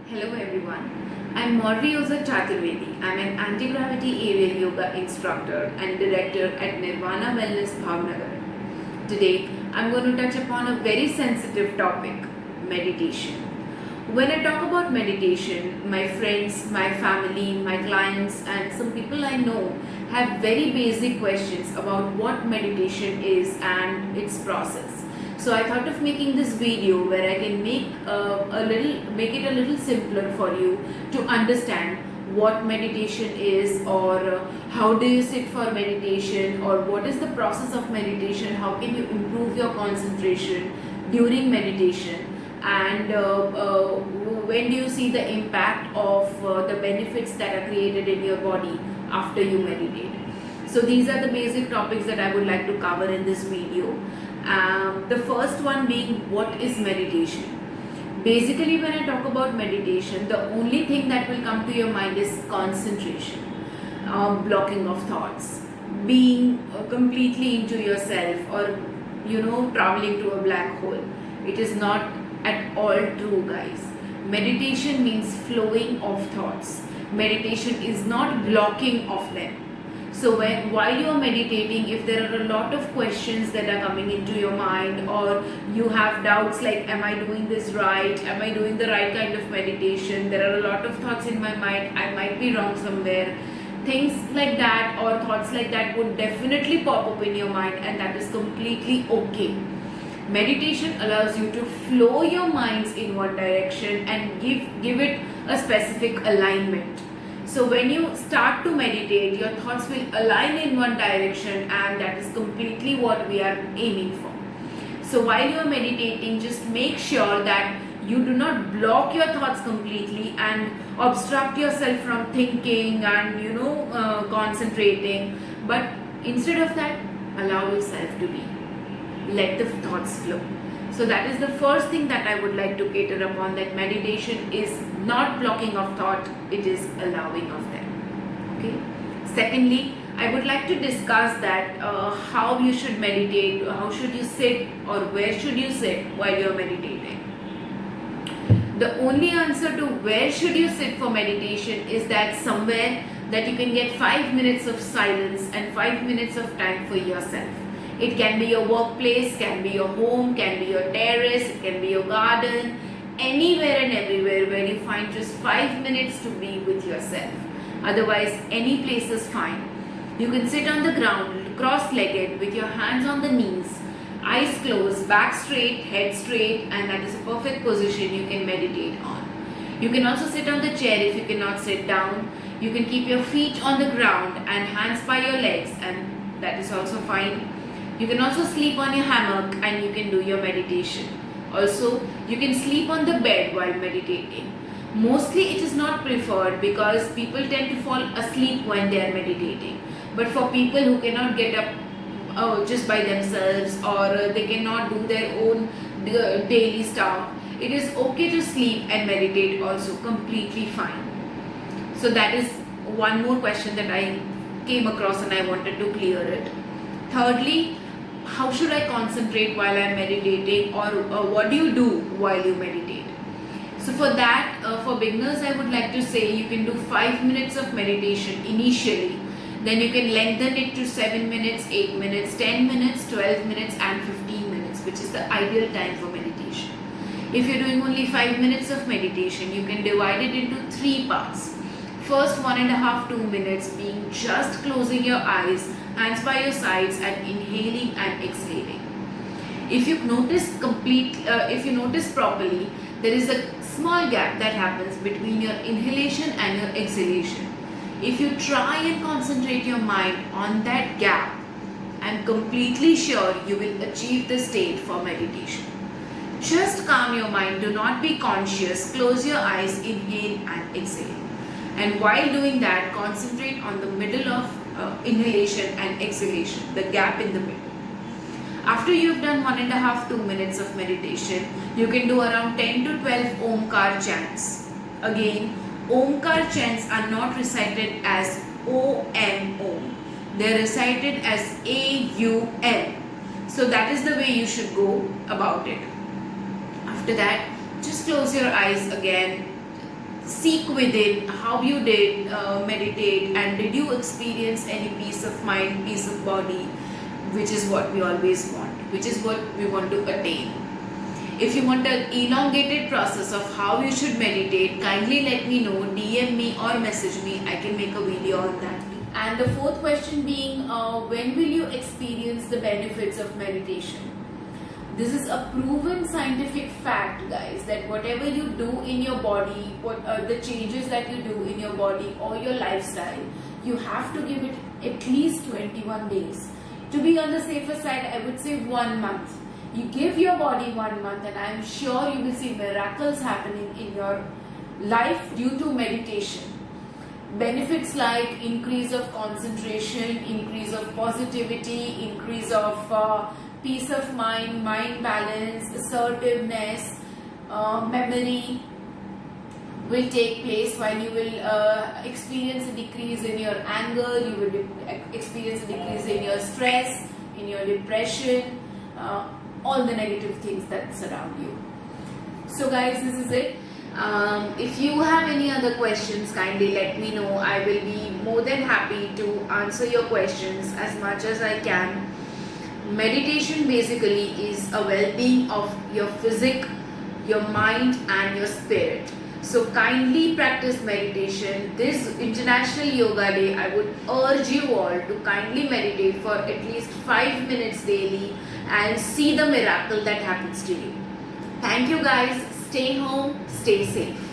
Hello everyone, I'm Morviosa Chaturvedi. I'm an anti-gravity aerial yoga instructor and director at Nirvana Wellness Bhavnagar. Today, I'm going to touch upon a very sensitive topic, meditation. When I talk about meditation, my friends, my family, my clients and some people I know have very basic questions about what meditation is and its process. So I thought of making this video where I can make it a little simpler for you to understand what meditation is, or how do you sit for meditation, or what is the process of meditation, how can you improve your concentration during meditation, and when do you see the impact of the benefits that are created in your body after you meditate. So these are the basic topics that I would like to cover in this video. The first one being, what is meditation? Basically, when I talk about meditation, the only thing that will come to your mind is concentration, blocking of thoughts, being completely into yourself, or traveling to a black hole. It is not at all true, guys. Meditation means flowing of thoughts. Meditation is not blocking of them. So while you are meditating, if there are a lot of questions that are coming into your mind, or you have doubts like, am I doing this right? Am I doing the right kind of meditation? There are a lot of thoughts in my mind, I might be wrong somewhere. Things like that or thoughts like that would definitely pop up in your mind, and that is completely okay. Meditation allows you to flow your minds in one direction and give it a specific alignment. So when you start to meditate, your thoughts will align in one direction, and that is completely what we are aiming for. So while you are meditating, just make sure that you do not block your thoughts completely and obstruct yourself from thinking and concentrating, but instead of that, allow yourself to be. Let the thoughts flow. So that is the first thing that I would like to cater upon, that meditation is not blocking of thought, it is allowing of them. Okay. Secondly, I would like to discuss that how you should meditate, how should you sit, or where should you sit while you are meditating. The only answer to where should you sit for meditation is that somewhere that you can get 5 minutes of silence and 5 minutes of time for yourself. It can be your workplace, can be your home, can be your terrace, it can be your garden, anywhere and everywhere where you find just 5 minutes to be with yourself. Otherwise, any place is fine. You can sit on the ground, cross-legged, with your hands on the knees, eyes closed, back straight, head straight, and that is a perfect position you can meditate on. You can also sit on the chair if you cannot sit down. You can keep your feet on the ground and hands by your legs, and that is also fine. You can also sleep on your hammock and you can do your meditation. Also, you can sleep on the bed while meditating. Mostly it is not preferred because people tend to fall asleep when they are meditating. But for people who cannot get up just by themselves, or they cannot do their own daily stuff, it is okay to sleep and meditate also, completely fine. So that is one more question that I came across and I wanted to clear it. Thirdly, how should I concentrate while I'm meditating, or what do you do while you meditate? So for that, for beginners, I would like to say you can do 5 minutes of meditation initially. Then you can lengthen it to 7 minutes, 8 minutes, 10 minutes, 12 minutes and 15 minutes, which is the ideal time for meditation. If you're doing only 5 minutes of meditation, you can divide it into 3 parts. First 1.5 to 2 minutes being just closing your eyes, hands by your sides, and inhaling and exhaling. If you notice properly, there is a small gap that happens between your inhalation and your exhalation. If you try and concentrate your mind on that gap, I'm completely sure you will achieve the state for meditation. Just calm your mind, do not be conscious, close your eyes, inhale and exhale. And while doing that, concentrate on the middle of inhalation and exhalation, the gap in the middle. After you've done 1.5 to 2 minutes of meditation, you can do around 10 to 12 Omkar chants. Again, Omkar chants are not recited as O-M-O. They are recited as A-U-M. So that is the way you should go about it. After that, just close your eyes again, seek within how you did meditate, and did you experience any peace of mind, peace of body, which is what we always want, which is what we want to attain. If you want an elongated process of how you should meditate, kindly let me know, DM me or message me. I can make a video on that. And the fourth question being, when will you experience the benefits of meditation? This is a proven scientific fact, guys, that whatever you do in your body, what the changes that you do in your body or your lifestyle, you have to give it at least 21 days. To be on the safer side, I would say 1 month. You give your body 1 month, and I am sure you will see miracles happening in your life due to meditation. Benefits like increase of concentration, increase of positivity, increase of peace of mind, mind balance, assertiveness, memory will take place, while you will experience a decrease in your anger, you will experience a decrease in your stress, in your depression, all the negative things that surround you. So guys, this is it. If you have any other questions, kindly let me know. I will be more than happy to answer your questions as much as I can. Meditation basically is a well-being of your physique, your mind and your spirit. So kindly practice meditation. This International Yoga Day, I would urge you all to kindly meditate for at least 5 minutes daily and see the miracle that happens to you. Thank you guys. Stay home, stay safe.